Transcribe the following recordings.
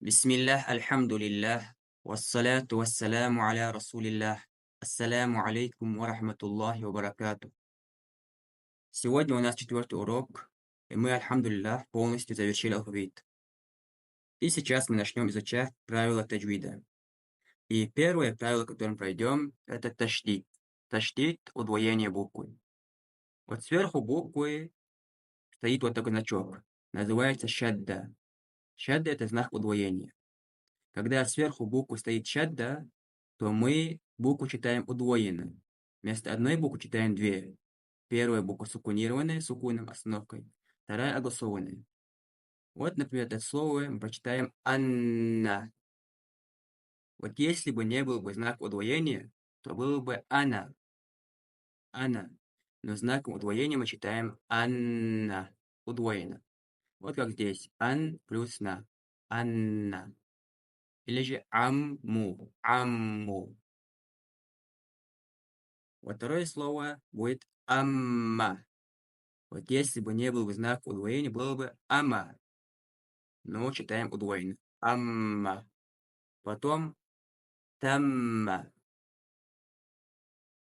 Бисмиллах, альхамдулиллах, вассаляту вассаляму аля расулиллах. Ассаляму алейкум ва рахматуллахи ва баракату. Сегодня у нас четвертый урок, и мы, альхамдулиллах, полностью завершили алфавит. И сейчас мы начнем изучать правила таджвида. И первое правило, которое мы пройдем, это таштит. Таштит– удвоение буквы. Вот сверху буквы стоит вот такой значок. Называется шадда. Шадда– это знак удвоения. Когда сверху буквы стоит шадда, то мы букву читаем удвоенно. Вместо одной буквы читаем две. Первая буква сукунированная, сукуном, остановкой. Вторая огласованная. Вот, например, это слово мы прочитаем «анна». Вот если бы не был бы знак удвоения, то было бы «ана». «Ана». Но знаком удвоения мы читаем «анна». Удвоено. Вот как здесь. «Ан» плюс «на». «Анна». Или же «амму». «Амму». Вот второе слово будет «амма». Вот если бы не был бы знак удвоения, было бы «ама». Но читаем удвоенно. «Амма». Потом «тамма».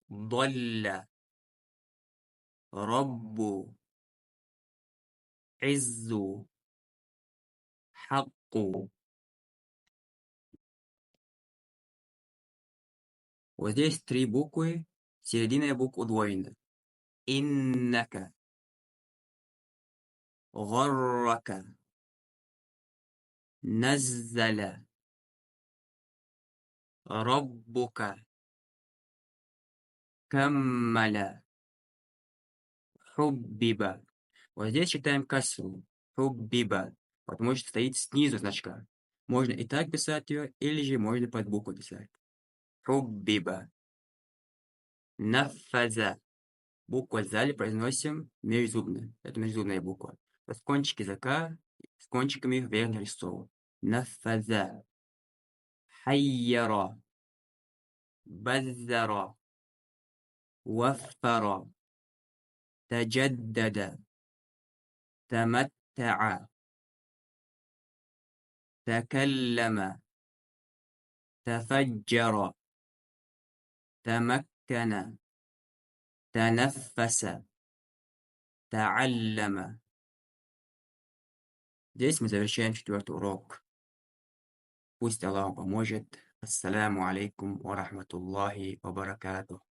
«ضَلَّ». «رَبُّ». «عِزُّ». «حَقُّ». Вот здесь три буквы, серединная буква удвоена. «Иннака». «غَرَّكَ». «نَزَّلَ». «رَبُّكَ». «كَمَّلَ». «حُبِّبَ». Вот здесь читаем касру. «Хуббиба», потому что стоит снизу значка. Можно и так писать ее, или же можно под букву писать. «Хуббиба». «Нафаза». Букву «зали» произносим межзубно. Это межзубная буква. То есть кончики языка с кончиками вверх нарисованы. «Нафаза». «Хайяра». «Баззара». «Ваффара». «Таджаддада». «Таматта'a». «Такаллама». «Тафаджара». «Тамаккана». «Танаффаса». «Та'аллама». Здесь мы завершаем четвертый урок. Пусть Аллах поможет. Ассаляму алейкум ва рахматуллахи ва баракатух.